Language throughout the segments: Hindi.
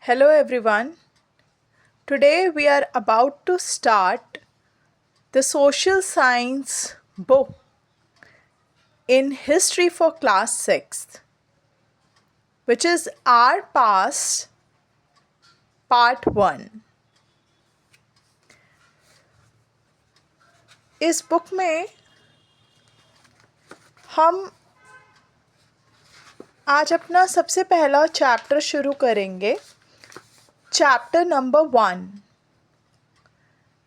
Hello everyone. Today we are about to start the social science book in history for class 6th, which is our past part 1. इस बुक में हम आज अपना सबसे पहला चैप्टर शुरू करेंगे, chapter number 1,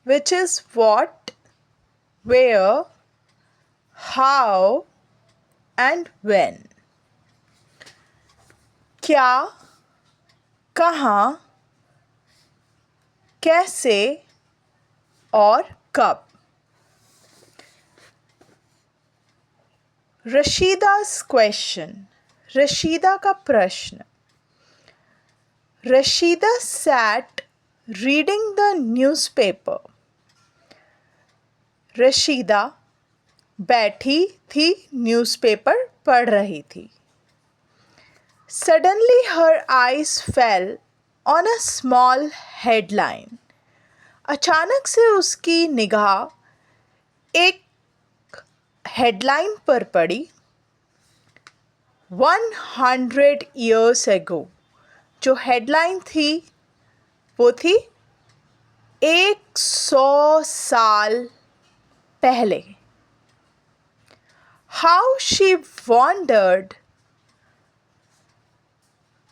which is what, where, how and when. क्या, कहाँ, कैसे और कब. रशीदा's question. रशीदा का प्रश्न. Rashida sat reading the newspaper. Rashida बैठी थी, न्यूज़पेपर पढ़ रही थी. Suddenly her eyes fell on a small headline. अचानक से उसकी निगाह एक हेडलाइन पर पड़ी. 100 years ago. जो हेडलाइन थी वो थी 100 साल पहले. How she wondered,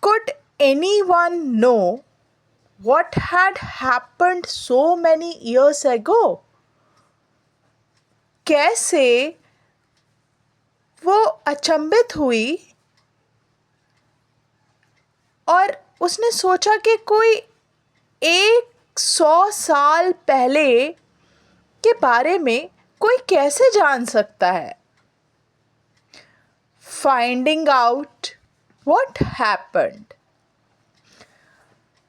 could anyone know what had happened so many years ago? कैसे वो अचंभित हुई और उसने सोचा कि कोई 100 साल पहले के बारे में कोई कैसे जान सकता है. Finding out what happened.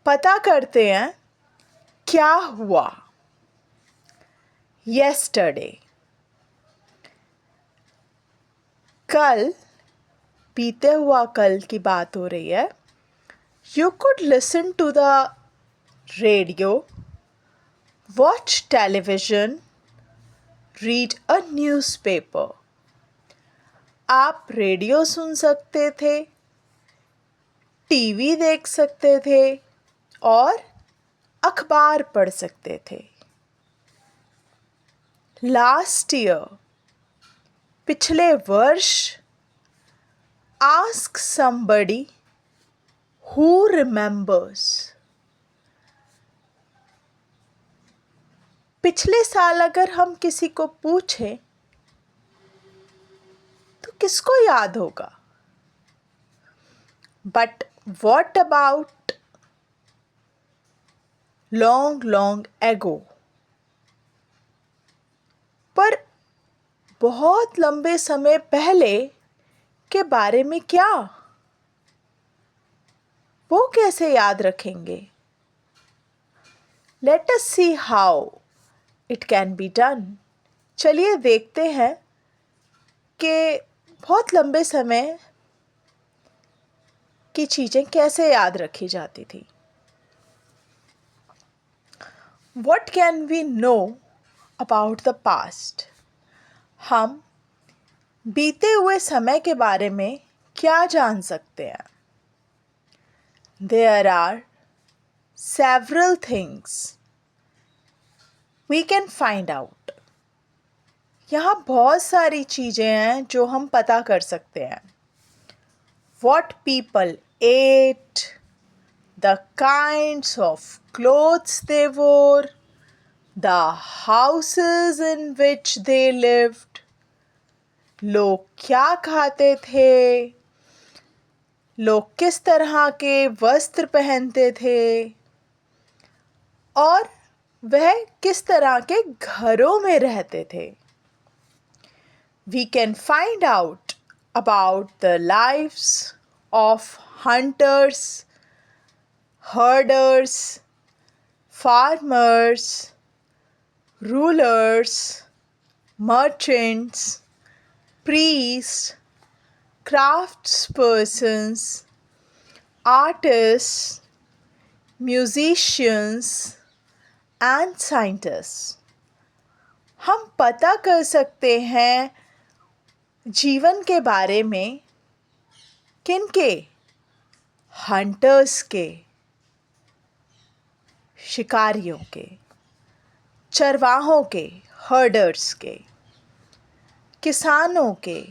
पता करते हैं क्या हुआ. Yesterday. कल, बीते हुआ कल की बात हो रही है. You could listen to the radio, watch television, read a newspaper. आप रेडियो सुन सकते थे, टीवी देख सकते थे और अखबार पढ़ सकते थे. Last year, पिछले वर्ष. Ask somebody who remembers. पिछले साल अगर हम किसी को पूछें तो किसको याद होगा. But what about long ago? पर बहुत लंबे समय पहले के बारे में क्या, वो कैसे याद रखेंगे. Let us see how it can be done. चलिए देखते हैं कि बहुत लंबे समय की चीज़ें कैसे याद रखी जाती थी. What can we know about the past? हम बीते हुए समय के बारे में क्या जान सकते हैं. There are several things we can find out. यहाँ बहुत सारी चीज़ें हैं जो हम पता कर सकते हैं. What people ate, the kinds of clothes they wore, the houses in which they lived. लोग क्या खाते थे, लोग किस तरह के वस्त्र पहनते थे और वह किस तरह के घरों में रहते थे. We can find out about the lives of hunters, herders, farmers, rulers, merchants, priests, craftspersons, artists, musicians and scientists. हम पता कर सकते हैं जीवन के बारे में किनके? हंटर्स के, शिकारियों के, चरवाहों के, हर्डर्स के, किसानों के,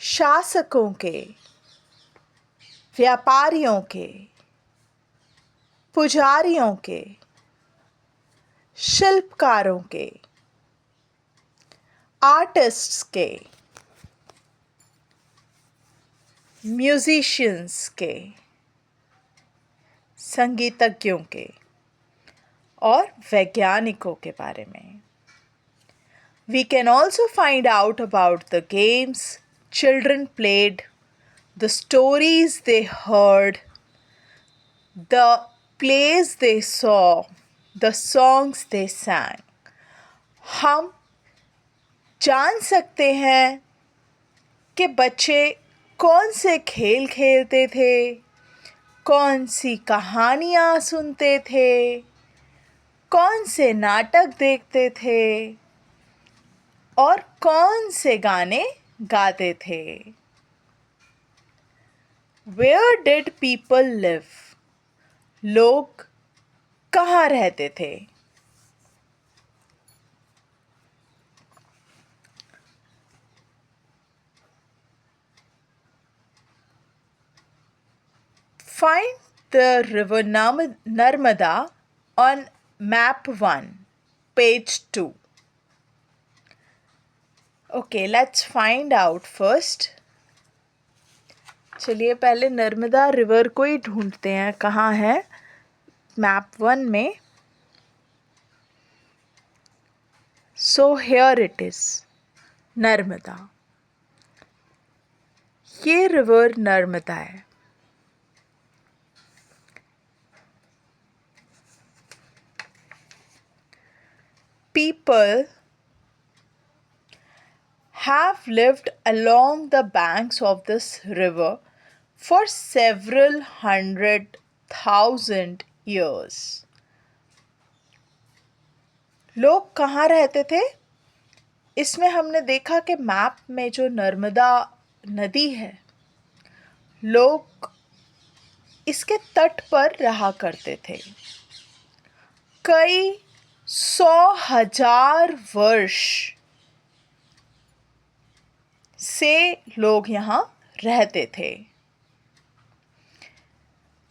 शासकों के, व्यापारियों के, पुजारियों के, शिल्पकारों के, आर्टिस्ट्स के, म्यूजिशियंस के, संगीतज्ञों के और वैज्ञानिकों के बारे में. We can also find out about the games children played, the stories they heard, the plays they saw, the songs they sang. हम जान सकते हैं कि बच्चे कौन से खेल खेलते थे, कौन सी कहानियाँ सुनते थे, कौन से नाटक देखते थे और कौन से गाने गाते थे. Where did people live? लोग कहाँ रहते थे? Find the river Narmada on map 1, page 2. Okay, let's find out first. चलिए पहले नर्मदा रिवर को ही ढूंढते हैं कहाँ है मैप 1 में. So here it is, Narmada. ये रिवर नर्मदा है. People have lived along the banks of this river for several 100,000 years. लोग कहाँ रहते थे? इसमें हमने देखा कि मैप में जो नर्मदा नदी है, लोग इसके तट पर रहा करते थे. कई 100,000 वर्ष से लोग यहाँ रहते थे.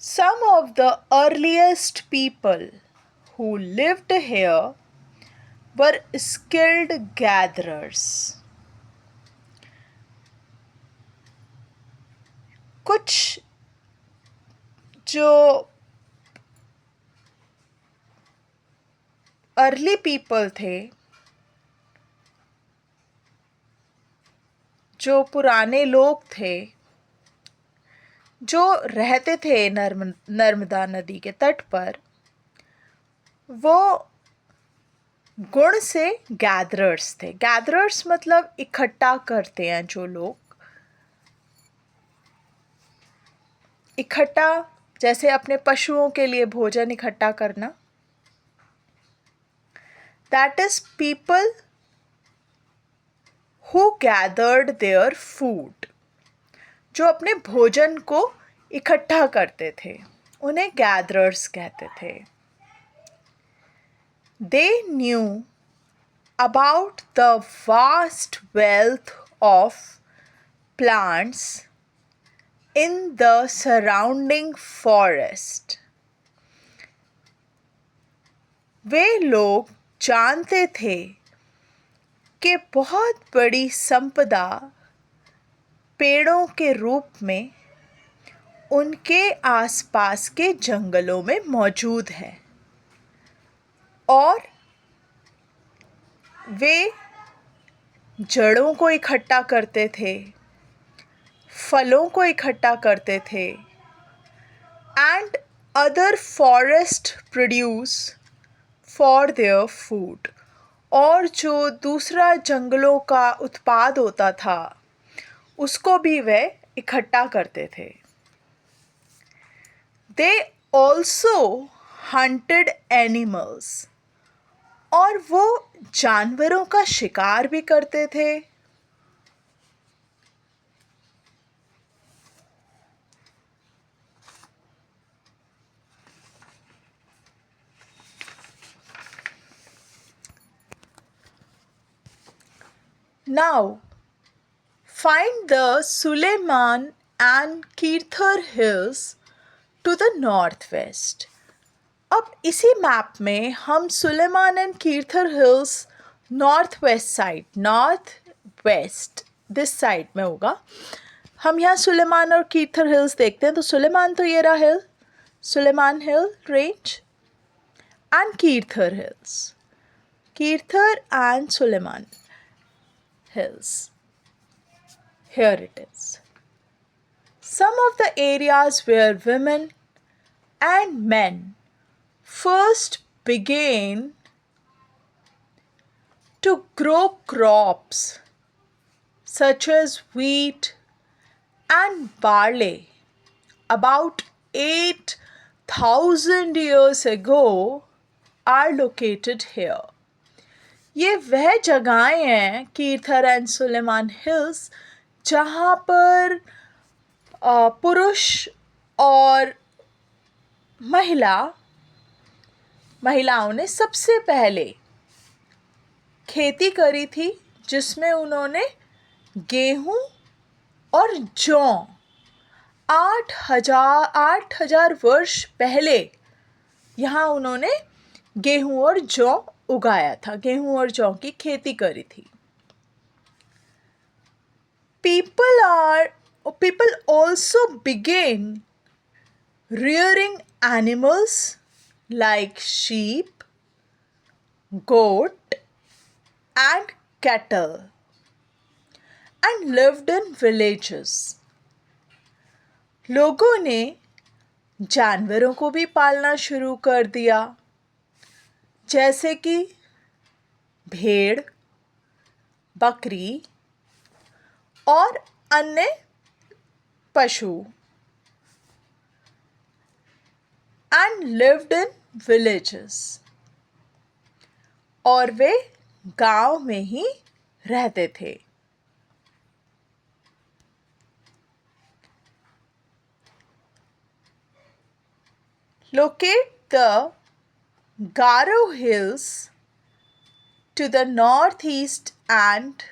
Some of the earliest people who lived here were skilled gatherers. कुछ जो अर्ली पीपल थे, जो पुराने लोग थे, जो रहते थे नर्मदा नदी के तट पर, वो गुण से गैदरर्स थे. गैदरर्स मतलब इकट्ठा करते हैं. जो लोग इकट्ठा, जैसे अपने पशुओं के लिए भोजन इकट्ठा करना, that is people who gathered their food. जो अपने भोजन को इकट्ठा करते थे, उन्हें गैदरर्स कहते थे. They knew about the vast wealth of plants in the surrounding forest. वे लोग जानते थे कि बहुत बड़ी संपदा पेड़ों के रूप में उनके आसपास के जंगलों में मौजूद है, और वे जड़ों को इकट्ठा करते थे, फलों को इकट्ठा करते थे, and other forest produce for their food. और जो दूसरा जंगलों का उत्पाद होता था, उसको भी वे इकट्ठा करते थे. They also hunted animals. और वो जानवरों का शिकार भी करते थे. Now, find the Suleiman and Kirthar hills to the northwest. अब इसी मैप में हम Sulaiman and Kirthar hills north west side, north west this side में होगा. हम यहाँ सुलेमान और कीर्थर हिल्स देखते हैं. तो सुलेमान तो ये रहा hill, Sulaiman hill range, and Kirthar hills, Kirthar and Sulaiman hills. Here it is. Some of the areas where women and men first began to grow crops such as wheat and barley about 8,000 years ago are located here. ये वह जगहें हैं कीर्थर एंड सुलेमान हिल्स जहाँ पर पुरुष और महिलाओं ने सबसे पहले खेती करी थी, जिसमें उन्होंने गेहूं और जौ 8,000 वर्ष पहले यहाँ उन्होंने गेहूं और जौ उगाया था, गेहूं और जौ की खेती करी थी. People also began rearing animals like sheep, goat and cattle and lived in villages. लोगों ने जानवरों को भी पालना शुरू कर दिया, जैसे कि भेड़, बकरी और अन्य पशु. एंड लिव्ड इन विलेजेस, और वे गांव में ही रहते थे. Locate the Garo Hills to the northeast and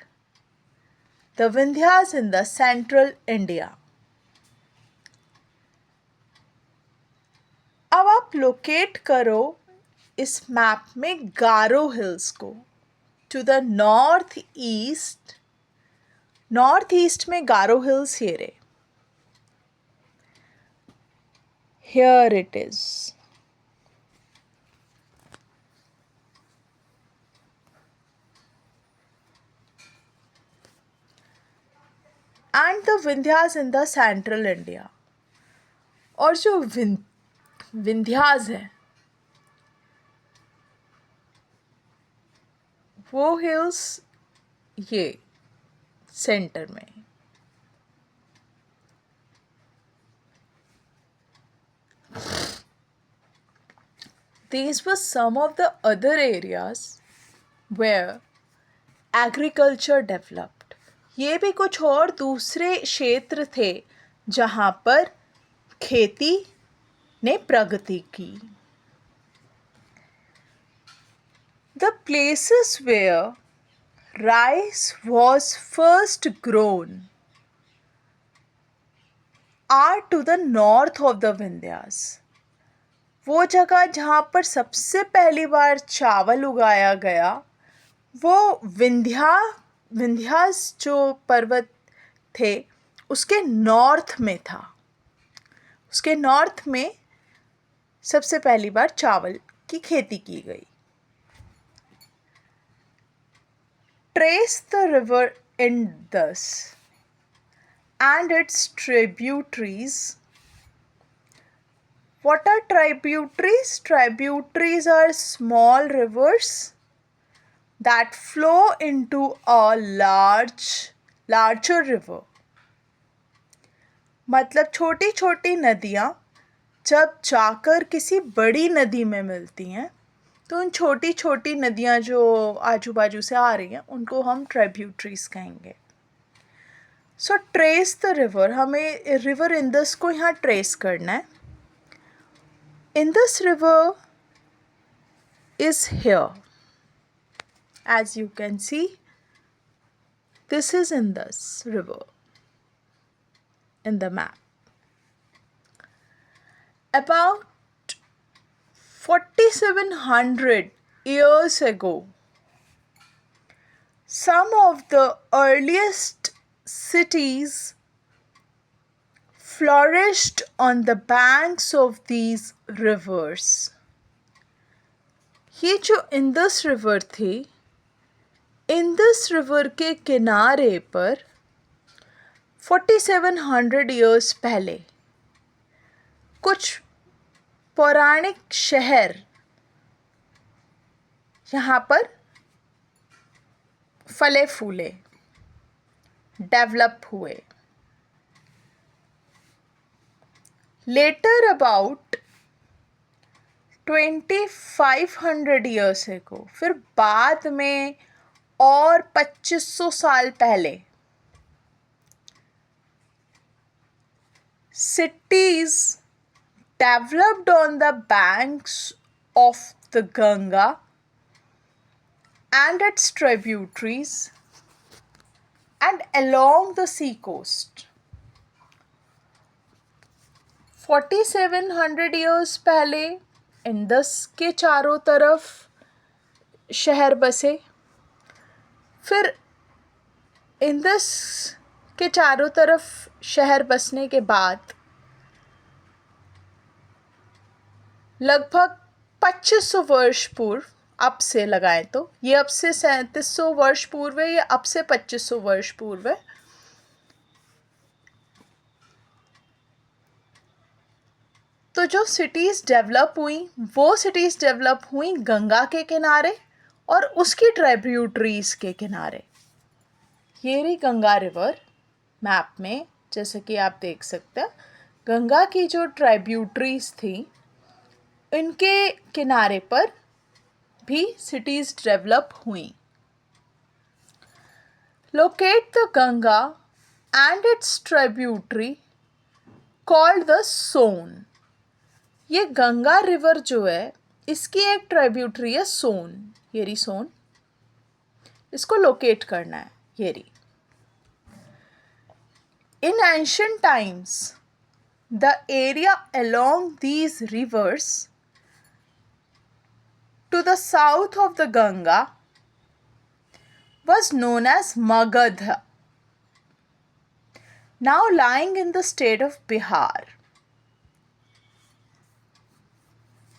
the Vindhyas in the central India. अब आप लोकेट करो इस मैप में गारो हिल्स को. टू द नॉर्थ ईस्ट में गारो हिल्स ये रहे. Here it is. And the Vindhyas in the central India. और जो विंध्यास है वो हिल्स ये सेंटर में. These were some of the other areas where agriculture developed. ये भी कुछ और दूसरे क्षेत्र थे जहाँ पर खेती ने प्रगति की. The places where rice was first grown are to the north of the Vindhyas. वो जगह जहाँ पर सबसे पहली बार चावल उगाया गया वो विंध्यास जो पर्वत थे उसके नॉर्थ में था. उसके नॉर्थ में सबसे पहली बार चावल की खेती की गई. Trace the river Indus and its tributaries. What are tributaries? Tributaries are small rivers that flow into a larger river. मतलब छोटी छोटी नदियाँ जब जाकर किसी बड़ी नदी में मिलती हैं तो उन छोटी छोटी नदियाँ जो आजू बाजू से आ रही हैं उनको हम ट्रिब्यूटरीज कहेंगे. सो ट्रेस द रिवर, हमें रिवर इंदस को यहाँ ट्रेस करना है. Indus river is here. As you can see, this is Indus River in the map. About 4700 years ago, some of the earliest cities flourished on the banks of these rivers. ये जो इंदस रिवर थी, इंदस रिवर के किनारे पर 4700 ईयर्स पहले कुछ पौराणिक शहर यहाँ पर फले फूले, डेवलप हुए. लेटर अबाउट 2500 ईयर्स ago, फिर बाद में और 2500 साल पहले cities developed on the banks of the Ganga and its tributaries and along the sea coast. 4700 years पहले इंदस के चारों तरफ शहर बसे. फिर इंदस के चारों तरफ शहर बसने के बाद लगभग 2500 वर्ष पूर्व, अब से लगाएं तो ये अब से 3700 वर्ष पूर्व है, ये अब से 2500 वर्ष पूर्व है. तो जो सिटीज़ डेवलप हुई वो सिटीज़ डेवलप हुई गंगा के किनारे और उसकी ट्रिब्यूटरीज़ के किनारे. ये रही गंगा रिवर मैप में, जैसे कि आप देख सकते हैं. गंगा की जो ट्रिब्यूटरीज़ थी इनके किनारे पर भी सिटीज़ डेवलप हुई. Locate the Ganga and its tributary called the Son. ये गंगा रिवर जो है इसकी एक ट्रिब्यूटरी है सोन. ये रही सोन, इसको लोकेट करना है. ये रही. In ancient times, the area along these rivers to the south of the Ganga was known as Magadha, now lying in the state of Bihar.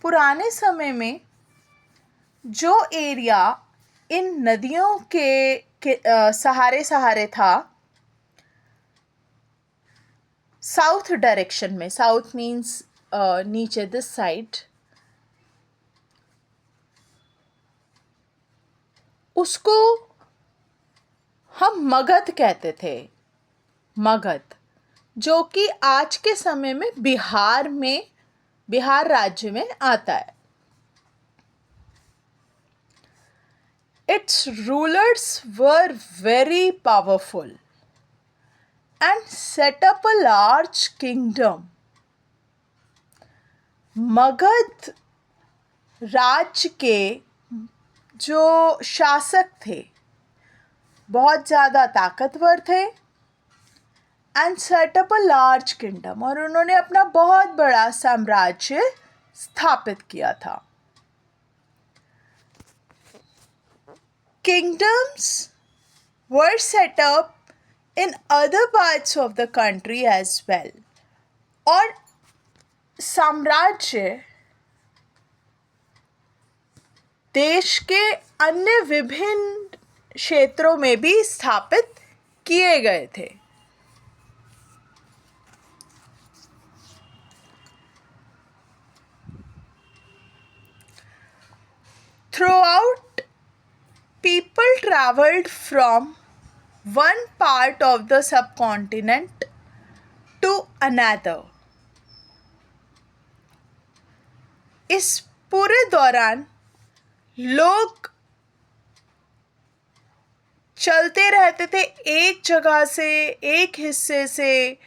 पुराने समय में जो एरिया इन नदियों के सहारे सहारे था, साउथ डायरेक्शन में, साउथ मीन्स नीचे दिस साइड, उसको हम मगध कहते थे. मगध, जो कि आज के समय में बिहार राज्य में आता है. Its rulers were very powerful and set up a large kingdom. Magadh राज्य के जो शासक थे बहुत ज़्यादा ताकतवर थे and set up a large kingdom, और उन्होंने अपना बहुत बड़ा साम्राज्य स्थापित किया था. Kingdoms were set up in other parts of the country as well, और साम्राज्य देश के अन्य विभिन्न क्षेत्रों में भी स्थापित किए गए थे. Throughout, people traveled from one part of the subcontinent to another. इस पूरे दौरान लोग चलते रहते थे एक जगह से, एक हिस्से से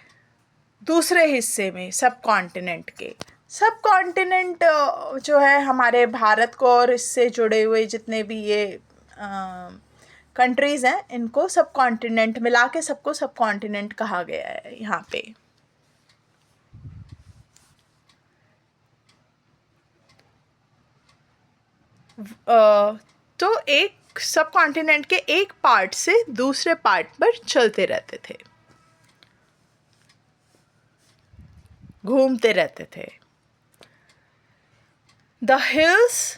दूसरे हिस्से में, सब कॉन्टिनेंट के। सब कॉन्टिनेंट जो है हमारे भारत को और इससे जुड़े हुए जितने भी ये कंट्रीज़ हैं, इनको सब कॉन्टिनेंट मिला के सबको सब कॉन्टिनेंट कहा गया है यहाँ पे। तो एक सब कॉन्टिनेंट के एक पार्ट से दूसरे पार्ट पर चलते रहते थे, घूमते रहते थे। The hills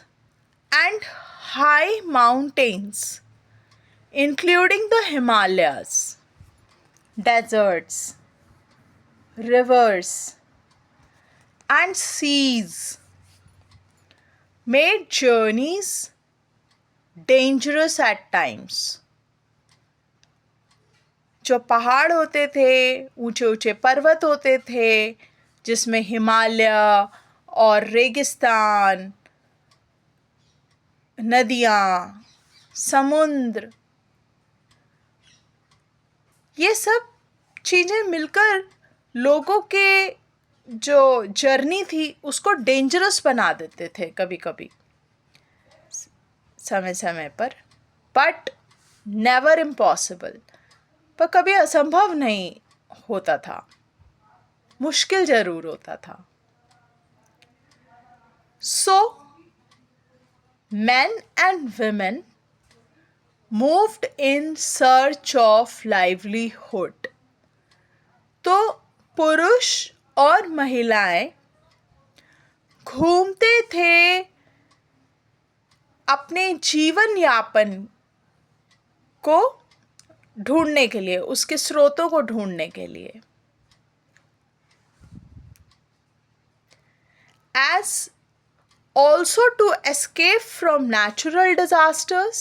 and high mountains including the Himalayas, deserts, rivers, and seas, made journeys dangerous at times. जो पहाड़ होते थे, ऊंचे ऊंचे पर्वत होते थे, जिसमें हिमालय और रेगिस्तान, नदियाँ, समुद्र, ये सब चीज़ें मिलकर लोगों के जो जर्नी थी उसको डेंजरस बना देते थे कभी कभी, समय समय पर, बट नेवर इम्पॉसिबल, पर कभी असंभव नहीं होता था, मुश्किल ज़रूर होता था। सो men and women moved in search of livelihood. तो पुरुष और महिलाएं घूमते थे अपने जीवन यापन को ढूंढने के लिए, उसके स्रोतों को ढूंढने के लिए। As also to escape from natural disasters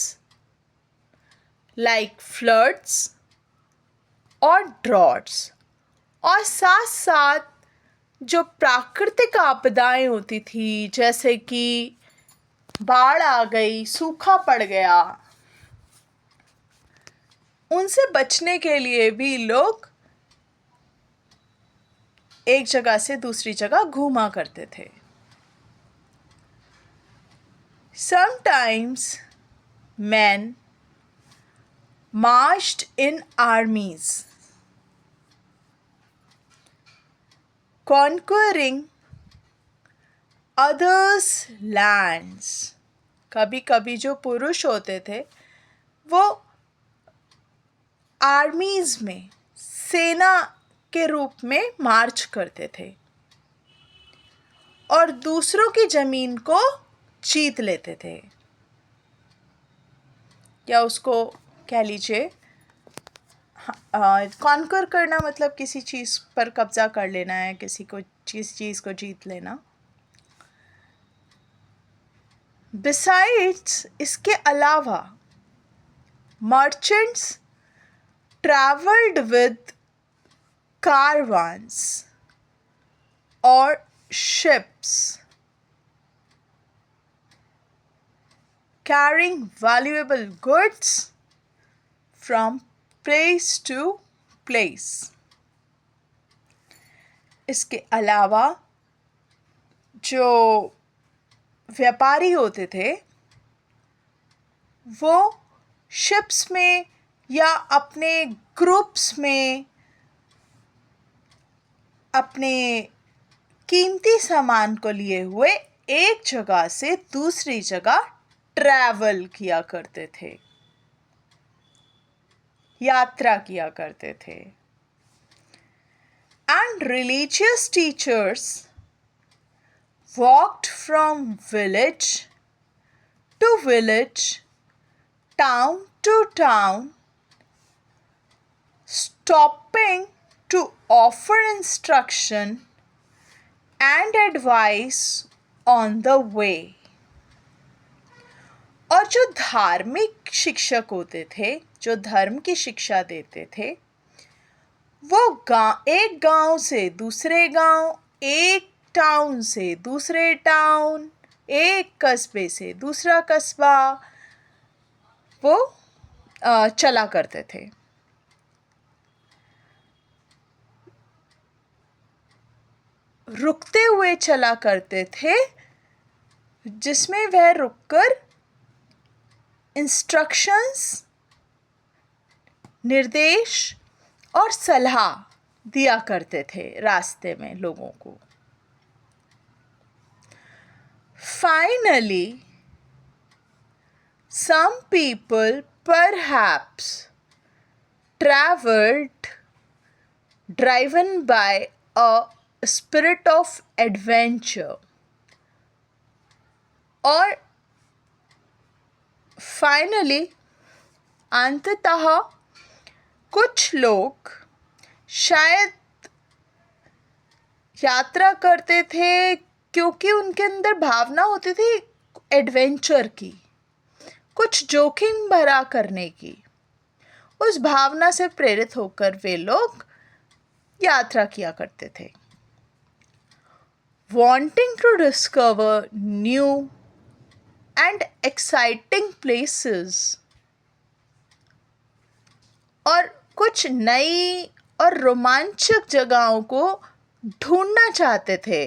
like floods और droughts, और साथ साथ जो प्राकृतिक आपदाएं होती थी, जैसे कि बाढ़ आ गई, सूखा पड़ गया, उनसे बचने के लिए भी लोग एक जगह से दूसरी जगह घूमा करते थे। Sometimes men marched in armies, conquering others' lands. कभी कभी जो पुरुष होते थे वो आर्मीज में, सेना के रूप में मार्च करते थे और दूसरों की ज़मीन को जीत लेते थे, या उसको कह लीजिए कॉन्कर करना, मतलब किसी चीज़ पर कब्जा कर लेना है, किसी को चीज़ को जीत लेना। बिसाइड्स, इसके अलावा मर्चेंट्स ट्रैवल्ड विद कारवांस और ships carrying valuable goods from place to place. इसके अलावा जो व्यापारी होते थे वो शिप्स में या अपने ग्रुप्स में अपने कीमती सामान को लिए हुए एक जगह से दूसरी जगह ट्रैवल किया करते थे, यात्रा किया करते थे। And religious teachers walked from village to village, town to town, stopping to offer instruction and advice on the way. और जो धार्मिक शिक्षक होते थे, जो धर्म की शिक्षा देते थे, वो एक गांव से दूसरे गांव, एक टाउन से दूसरे टाउन, एक कस्बे से दूसरा कस्बा वो चला करते थे। रुकते हुए चला करते थे, जिसमें वह रुककर इंस्ट्रक्शंस, निर्देश और सलाह दिया करते थे रास्ते में लोगों को। Finally, some people perhaps traveled driven by a spirit of adventure, और finally अंततः कुछ लोग शायद यात्रा करते थे क्योंकि उनके अंदर भावना होती थी एडवेंचर की, कुछ जोखिम भरा करने की। उस भावना से प्रेरित होकर वे लोग यात्रा किया करते थे। Wanting to discover new and exciting places, और कुछ नई और रोमांचक जगहों को ढूंढना चाहते थे,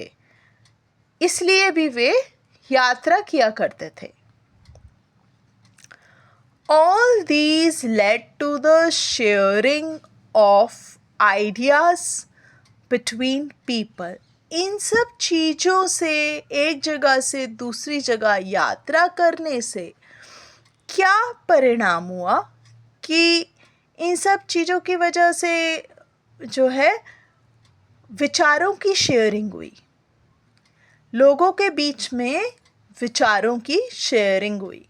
इसलिए भी वे यात्रा किया करते थे। All these led to the sharing of ideas between people. इन सब चीज़ों से, एक जगह से दूसरी जगह यात्रा करने से क्या परिणाम हुआ कि इन सब चीज़ों की वजह से जो है विचारों की शेयरिंग हुई। लोगों के बीच में विचारों की शेयरिंग हुई।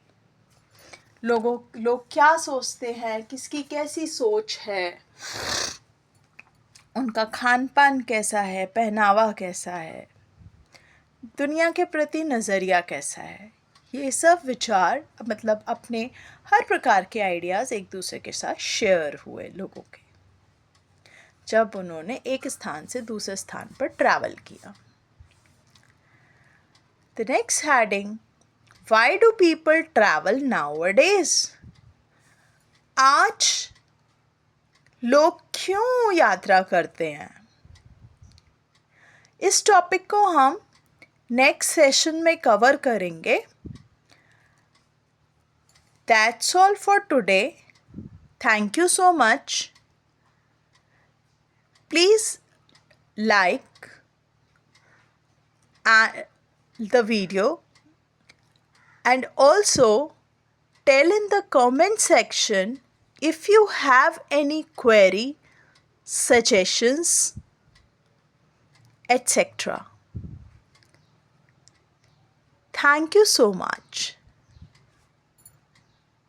लोग क्या सोचते हैं, किसकी कैसी सोच है, उनका खान पान कैसा है, पहनावा कैसा है, दुनिया के प्रति नज़रिया कैसा है, ये सब विचार मतलब अपने हर प्रकार के आइडियाज़ एक दूसरे के साथ शेयर हुए लोगों के, जब उन्होंने एक स्थान से दूसरे स्थान पर ट्रैवल किया। The next heading, why do people travel nowadays? आज लोग क्यों यात्रा करते हैं? इस टॉपिक को हम नेक्स्ट सेशन में कवर करेंगे। That's all for today. Thank you so much. Please like the video and also tell in the comment section if you have any query, suggestions, etc. Thank you so much.